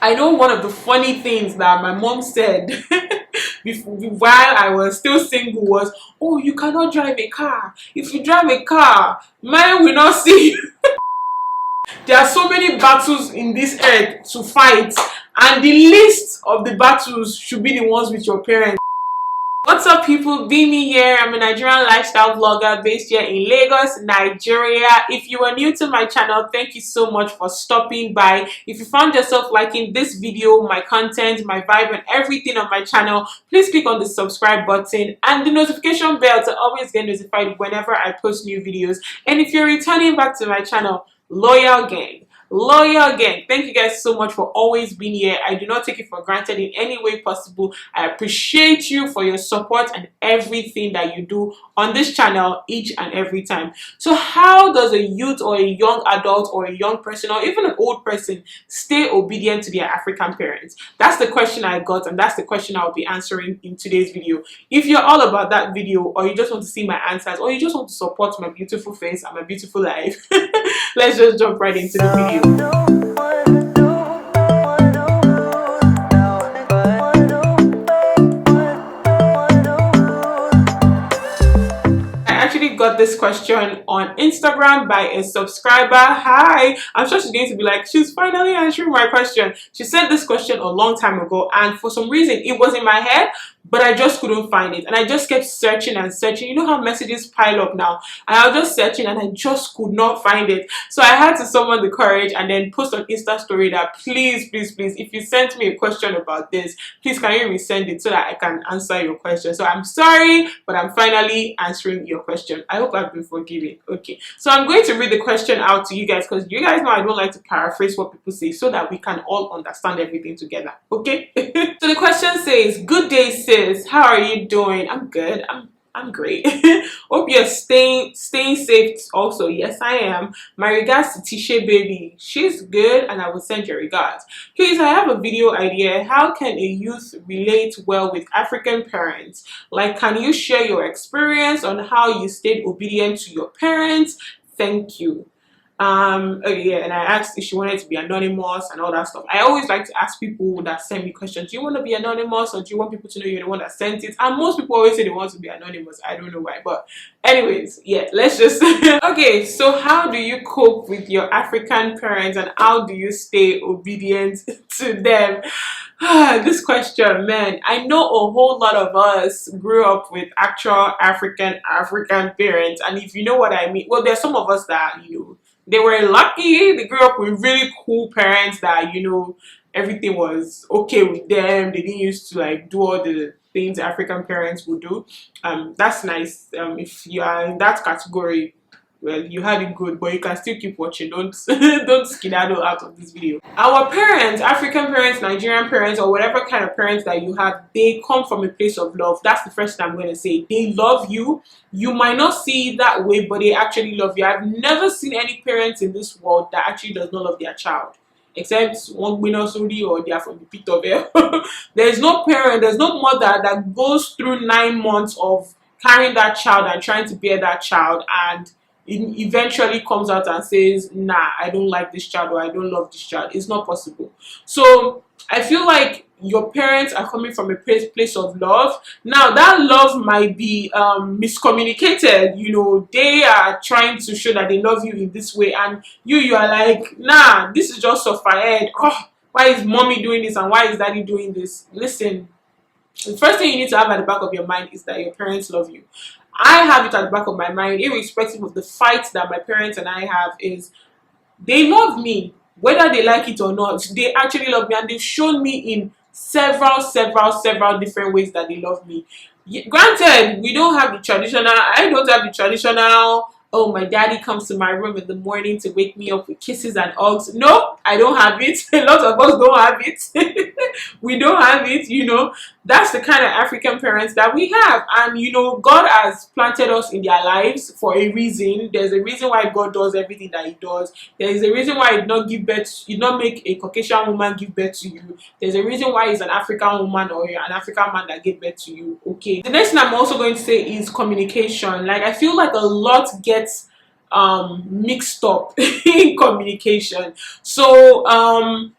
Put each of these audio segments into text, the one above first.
I know one of the funny things that my mom said while I was still single was, oh, you cannot drive a car. If you drive a car, man will not see you. There are so many battles in this earth to fight, and the least of the battles should be the ones with your parents. What's up, people? Bemi here. I'm a Nigerian lifestyle vlogger based here in Lagos, Nigeria. If you are new to my channel, thank you so much for stopping by. If you found yourself liking this video, my content, my vibe, and everything on my channel, please click on the subscribe button and the notification bell to always get notified whenever I post new videos. And if you're returning back to my channel, loyal gang, thank you guys so much for always being here. I do not take it for granted in any way possible. I appreciate you for your support and everything that you do on this channel each and every time. So how does a youth or a young adult or a young person or even an old person stay obedient to their African parents? That's the question I got, and that's the question I'll be answering in today's video. If you're all about that video, or you just want to see my answers, or you just want to support my beautiful face and my beautiful life, let's just jump right into the video. Got this question on Instagram by a subscriber. Hi, I'm sure she's going to be like, she's finally answering my question. She sent this question a long time ago, and for some reason it was in my head, but I just couldn't find it, and I just kept searching and searching. You know how messages pile up now, and I was just searching and I just could not find it. So I had to summon the courage and then post on Insta story that please, if you sent me a question about this, please can you resend it so that I can answer your question. So I'm sorry, but I'm finally answering your question. I hope I've been forgiven. Okay, so I'm going to read the question out to you guys, because you guys know I don't like to paraphrase what people say, so that we can all understand everything together. Okay. So the question says, good day sis, how are you doing? I'm good. I'm great. Hope you're staying safe also. Yes, I am. My regards to Tisha baby. She's good, and I will send your regards. Please, I have a video idea. How can a youth relate well with African parents? Like, can you share your experience on how you stayed obedient to your parents? Thank you. Okay, yeah, and I asked if she wanted to be anonymous and all that stuff. I always like to ask people that send me questions, do you want to be anonymous, or do you want people to know you're the one that sent it? And most people always say they want to be anonymous. I don't know why, but anyways, yeah, let's just okay, so how do you cope with your African parents, and how do you stay obedient to them? This question, man, I know a whole lot of us grew up with actual African parents, and if you know what I mean, well, there's some of us that, you know, they were lucky. They grew up with really cool parents that, you know, everything was okay with them. They didn't used to like do all the things African parents would do. That's nice. If you are in that category, well, you had it good, but you can still keep watching. Don't skedaddle out of this video. Our parents, African parents, Nigerian parents, or whatever kind of parents that you have, they come from a place of love. That's the first thing I'm going to say. They love you. You might not see it that way, but they actually love you. I've never seen any parents in this world that actually does not love their child, except one Gbemi or they are from the pit of hell. There's no parent, there's no mother that goes through 9 months of carrying that child and trying to bear that child, and eventually comes out and says, nah, I don't like this child, or I don't love this child. It's not possible. So I feel like your parents are coming from a place of love. Now that love might be miscommunicated. You know, they are trying to show that they love you in this way, and you are like, nah, this is just off my head. Oh, why is mommy doing this and why is daddy doing this? Listen, the first thing you need to have at the back of your mind is that your parents love you. I have it at the back of my mind, irrespective of the fights that my parents and I have, is they love me, whether they like it or not. They actually love me, and they've shown me in several different ways that they love me. Granted, we don't have the traditional, I don't have the traditional, oh, my daddy comes to my room in the morning to wake me up with kisses and hugs. No, I don't have it. A lot of us don't have it. We don't have it, you know. That's the kind of African parents that we have. And, you know, God has planted us in their lives for a reason. There's a reason why God does everything that he does. There's a reason why he did not give birth, he did not make a Caucasian woman give birth to you. There's a reason why he's an African woman or an African man that gave birth to you. Okay. The next thing I'm also going to say is communication. Like, I feel like a lot gets mixed up in communication. So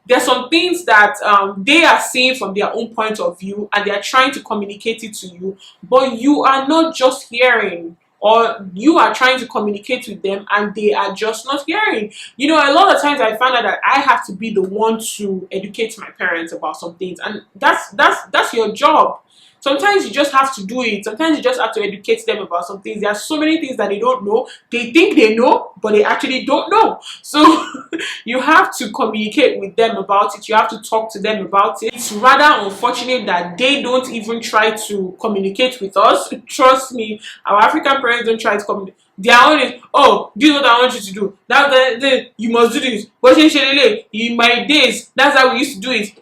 there's some things that they are seeing from their own point of view, and they are trying to communicate it to you, but you are not just hearing, or you are trying to communicate with them and they are just not hearing. You know, a lot of times I found out that I have to be the one to educate my parents about some things, and that's your job. Sometimes you just have to do it. Sometimes you just have to educate them about some things. There are so many things that they don't know. They think they know, but they actually don't know. So you have to communicate with them about it. You have to talk to them about it. It's rather unfortunate that they don't even try to communicate with us. Trust me, our African parents don't try to communicate. They are only, oh, this is what I want you to do. You must do this. In my days, that's how we used to do it.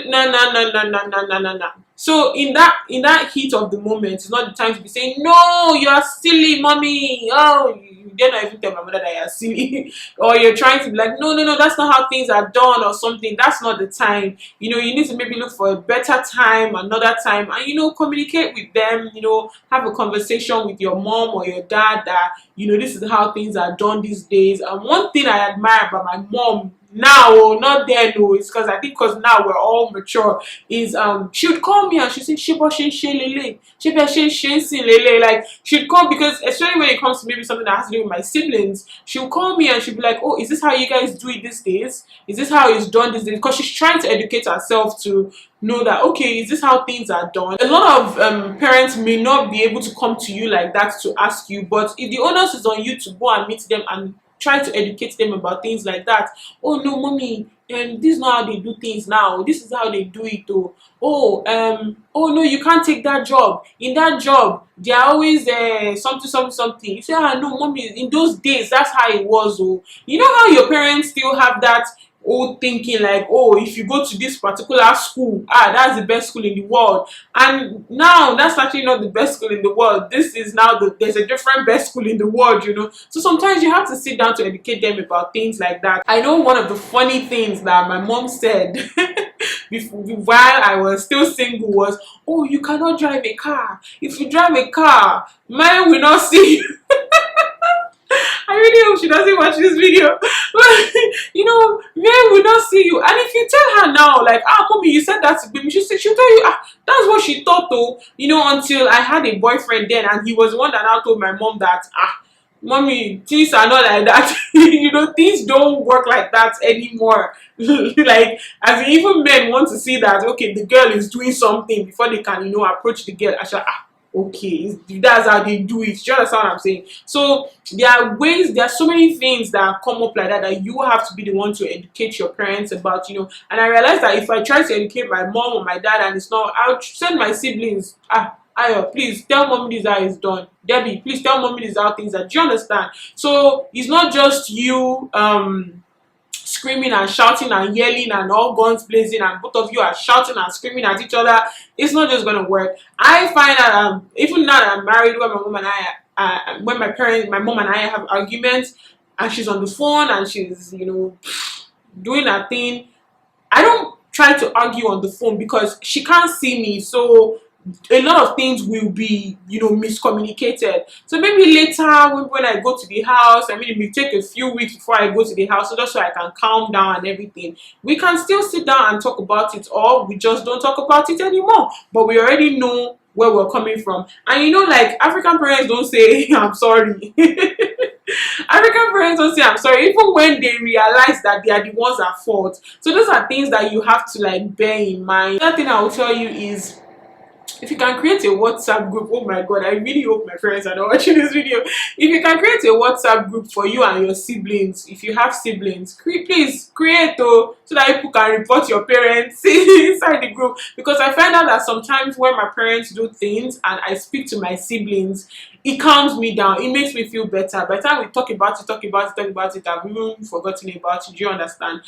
No, no, no, no, no, no, no, no, no. So in that heat of the moment, it's not the time to be saying, no, you are silly, mommy. Oh, you dare not even tell my mother that you are silly. Or you're trying to be like, no, no, no, that's not how things are done or something. That's not the time. You know, you need to maybe look for a better time, another time, and, you know, communicate with them, you know, have a conversation with your mom or your dad that, you know, this is how things are done these days. And one thing I admire about my mom now, oh, not then, no, it's because I think because now we're all mature, is she would call me and she said, Shiba shin shin lele, Shiba shin shin sin lele. Like, she'd call, because especially when it comes to maybe something that has to do with my siblings, she'll call me and she'll be like, oh, is this how you guys do it these days? Is this how it's done these days? Because she's trying to educate herself to know that, okay, is this how things are done? A lot of parents may not be able to come to you like that to ask you, but if the onus is on you to go and meet them and try to educate them about things like that. Oh no, mommy, this is not how they do things now. This is how they do it. Oh, oh no, you can't take that job. In that job, they are always something, something, something. You say, ah no, mommy, in those days, that's how it was. Oh, you know how your parents still have that old thinking, like, oh, if you go to this particular school, that's the best school in the world. And now that's actually not the best school in the world. This is now there's a different best school in the world, you know. So sometimes you have to sit down to educate them about things like that. I know one of the funny things that my mom said while I was still single was, oh, you cannot drive a car. If you drive a car, man will not see you. I really hope she doesn't watch this video. But, you know, men will not see you. And if you tell her now, like, mommy, you said that to Gbemi, she'll tell you, that's what she thought though. You know, until I had a boyfriend then, and he was the one that now told my mom that, mommy, things are not like that. You know, things don't work like that anymore. Like, as in, even men want to see that, okay, the girl is doing something before they can, you know, approach the girl. Actually, okay, that's how they do it. Do you understand what I'm saying? So there are ways, there are so many things that come up like that you have to be the one to educate your parents about, you know. And I realized that if I try to educate my mom or my dad and it's not, I'll send my siblings, Ayo, please tell mommy this how it's done. Debbie, please tell mommy this how things are. Do you understand? So it's not just you screaming and shouting and yelling and all guns blazing and both of you are shouting and screaming at each other. It's not just gonna work. I find that even now that I'm married, when my mom and I when my mom and I have arguments and she's on the phone and she's, you know, doing her thing, I don't try to argue on the phone because she can't see me, so a lot of things will be, you know, miscommunicated. So maybe later when I go to the house, I mean, it may take a few weeks before I go to the house, so just so I can calm down and everything, we can still sit down and talk about it, or we just don't talk about it anymore, but we already know where we're coming from. And you know, like, African parents don't say I'm sorry. African parents don't say I'm sorry even when they realize that they are the ones at fault. So those are things that you have to, like, bear in mind. Another thing I will tell you is, if you can create a WhatsApp group, oh my god, I really hope my parents are not watching this video. If you can create a WhatsApp group for you and your siblings, if you have siblings, please create so that people can report your parents inside the group. Because I find out that sometimes when my parents do things and I speak to my siblings, it calms me down. It makes me feel better. By the time we talk about it, I've even forgotten about it. Do you understand?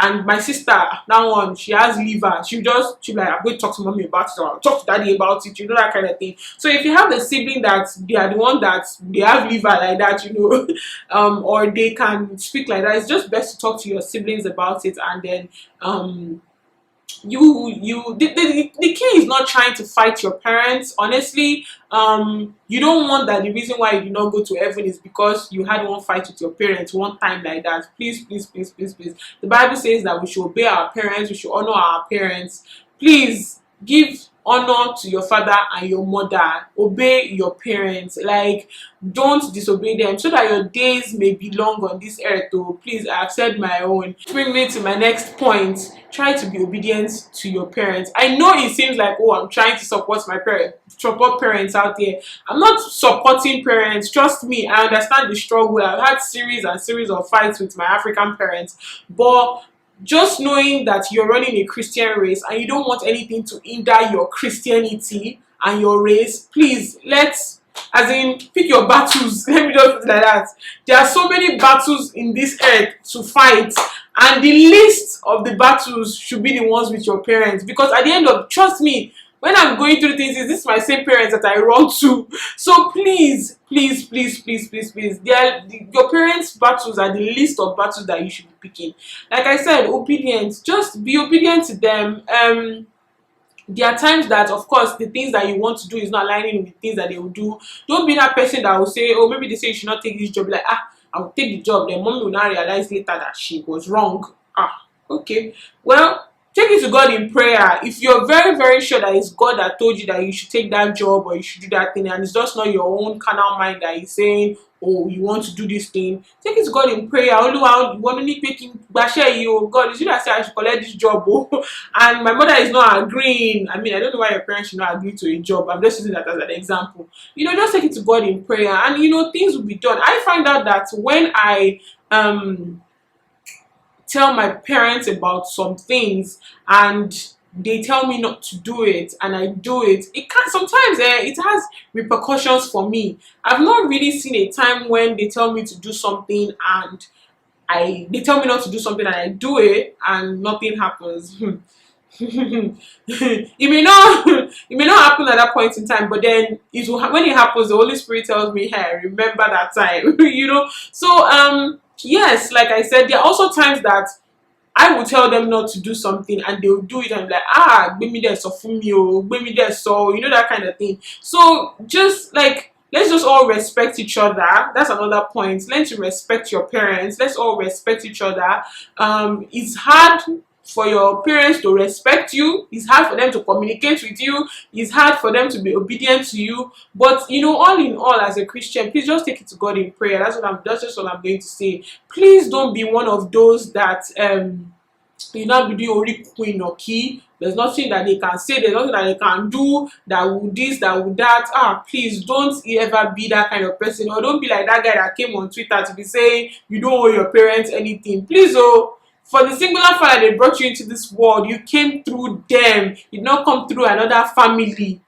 And my sister, that one, she has liver. She'll be like, I'm going to talk to mommy about it, or I'll talk to daddy about it, you know, that kind of thing. So if you have a sibling that they are the one that they have liver like that, you know, or they can speak like that, it's just best to talk to your siblings about it and then the key is not trying to fight your parents. Honestly, you don't want that the reason why you did not go to heaven is because you had one fight with your parents one time like that. Please, please, please, please, please, the Bible says that we should obey our parents, we should honor our parents. Please give honor to your father and your mother. Obey your parents. Like, don't disobey them so that your days may be long on this earth. Oh, please, I've said my own. Bring me to my next point. Try to be obedient to your parents. I know it seems like, oh, I'm trying to support my parents, support parents out there. I'm not supporting parents. Trust me, I understand the struggle. I've had series and series of fights with my African parents, but just knowing that you're running a Christian race and you don't want anything to hinder your Christianity and your race, please, let's, as in, pick your battles. Let me just put it like that. There are so many battles in this earth to fight, and the least of the battles should be the ones with your parents, because at the end of, trust me, when I'm going through things, this is my same parents that I run to. So please, please, please, please, please, please, your parents' battles are the least of battles that you should be picking. Like I said, obedience. Just be obedient to them. There are times that, of course, the things that you want to do is not aligning with things that they will do. Don't be that person that will say, oh, maybe they say you should not take this job. Like, I will take the job. Then mommy will now realize later that she was wrong. Okay. Well, take it to God in prayer. If you're very, very sure that it's God that told you that you should take that job or you should do that thing, and it's just not your own carnal mind that is saying, oh, you want to do this thing, take it to God in prayer. Oluwa, you want to need making you, God, is you that say I should collect this job, oh, and my mother is not agreeing. I mean, I don't know why your parents should not agree to a job. I'm just using that as an example. Just take it to God in prayer, and things will be done. I find out that when I tell my parents about some things and they tell me not to do it and I do it, it can sometimes it has repercussions for me. I've not really seen a time when they tell me to do something and they tell me not to do something and I do it and nothing happens. it may not happen at that point in time, but then when it happens, the Holy Spirit tells me, hey, remember that time. So yes, like I said, there are also times that I will tell them not to do something and they will do it and be like, Gbemi so for me, oh, Gbemi so, that kind of thing. So just like, let's just all respect each other. That's another point. Learn to respect your parents. Let's all respect each other. It's hard for your parents to respect you. It's hard for them to communicate with you. It's hard for them to be obedient to you. But all in all, as a Christian, please just take it to God in prayer. That's just what I'm going to say. Please don't be one of those that you not be doing only queen or key. There's nothing that they can say, there's nothing that they can do that will this, that will that. Please don't ever be that kind of person. Or don't be like that guy that came on Twitter to be saying you don't owe your parents anything. Please, for the singular fact that they brought you into this world, you came through them. You did not come through another family.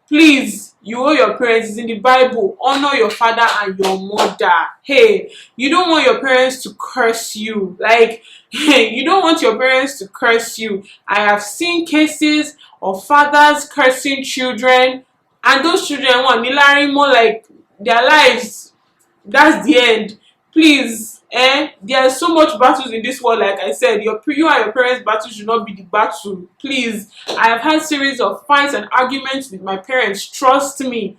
Please, you owe your parents. It's in the Bible. Honor your father and your mother. Hey, you don't want your parents to curse you. Like, you don't want your parents to curse you. I have seen cases of fathers cursing children, and those children want more like their lives. That's the end. Please. There are so much battles in this world. Like I said, you and your parents' battle should not be the battle. Please. I have had series of fights and arguments with my parents. Trust me.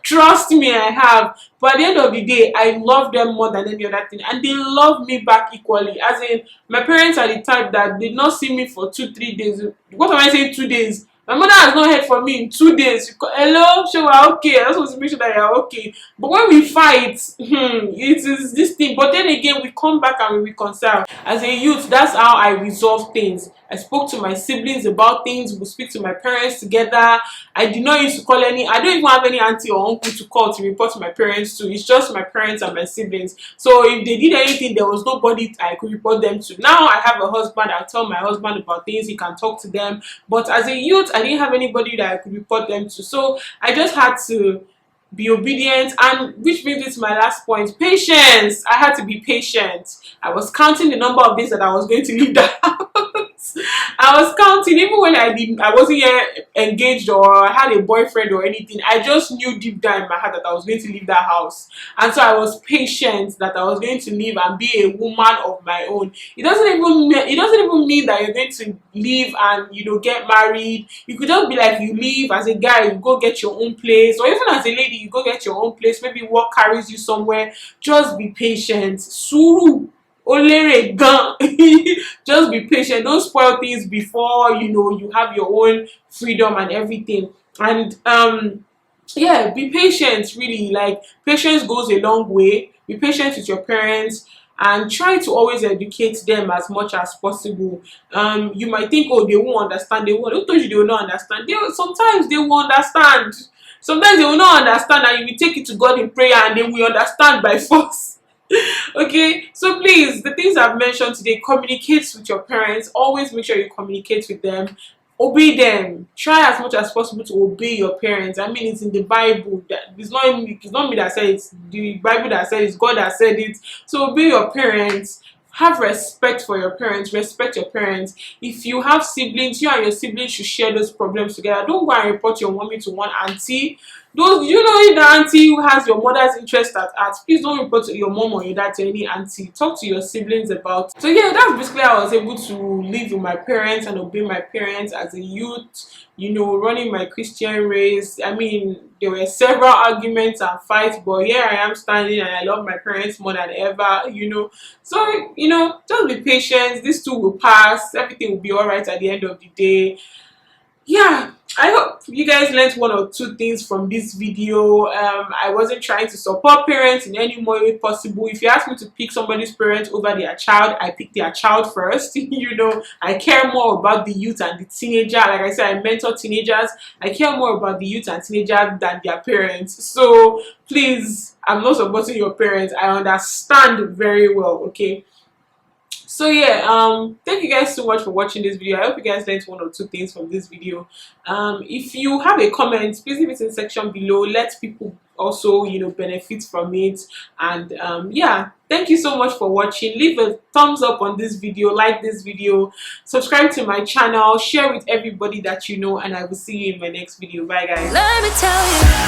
Trust me, I have. But at the end of the day, I love them more than any other thing, and they love me back equally. As in, my parents are the type that did not see me for 2-3 days. What am I saying? 2 days. My mother has not heard from me in 2 days. Hello, sure, we're okay. I just want to make sure that you're okay. But when we fight, it is this thing. But then again, we come back and we reconcile. As a youth, that's how I resolve things. I spoke to my siblings about things. We speak to my parents together. I did not used to call I don't even have any auntie or uncle to call to report to my parents to. It's just my parents and my siblings. So if they did anything, there was nobody I could report them to. Now I have a husband. I tell my husband about things. He can talk to them. But as a youth, I didn't have anybody that I could report them to. So I just had to be obedient, and which brings me to my last point, patience. I had to be patient. I was counting the number of days that I was going to leave the house. I was something, even when I wasn't yet engaged or I had a boyfriend or anything, I just knew deep down in my heart that I was going to leave that house. And so I was patient that I was going to leave and be a woman of my own. It doesn't even mean that you're going to leave and get married. You could just be like, you leave as a guy, you go get your own place, or even as a lady, you go get your own place. Maybe work carries you somewhere. Just be patient. Suru. Olere gan. Just be patient. Don't spoil things before you have your own freedom and everything. And yeah, be patient. Really, like, patience goes a long way. Be patient with your parents and try to always educate them as much as possible. You might think, oh, they won't understand. Who told you they will not understand? Sometimes they will understand. Sometimes they will not understand, and you will take it to God in prayer, and they will understand by force. Okay, so please, the things I've mentioned today, communicate with your parents. Always make sure you communicate with them. Obey them. Try as much as possible to obey your parents. I mean, it's in the Bible. That it's not me that said it. It's the Bible that said it. It's God that said it. So obey your parents. Have respect for your parents. Respect your parents. If you have siblings, you and your siblings should share those problems together. Don't go and report your mommy to one auntie. If the auntie who has your mother's interest at heart, please don't report to your mom or your dad, to any auntie. Talk to your siblings about it. So yeah, that's basically how I was able to live with my parents and obey my parents as a youth, running my Christian race. I mean, there were several arguments and fights, but here I am standing and I love my parents more than ever. So, just be patient. This too will pass. Everything will be alright at the end of the day. Yeah, I hope you guys learned one or two things from this video. I wasn't trying to support parents in any more way possible. If you ask me to pick somebody's parent over their child, I pick their child first. I care more about the youth and the teenager. Like I said, I mentor teenagers. I care more about the youth and teenager than their parents. So please, I'm not supporting your parents. I understand very well, okay? So yeah, thank you guys so much for watching this video. I hope you guys learned one or two things from this video. If you have a comment, please leave it in the section below. Let people also benefit from it. And yeah, thank you so much for watching. Leave a thumbs up on this video, like this video, subscribe to my channel, share with everybody that you know, and I will see you in my next video. Bye guys. Let me tell you.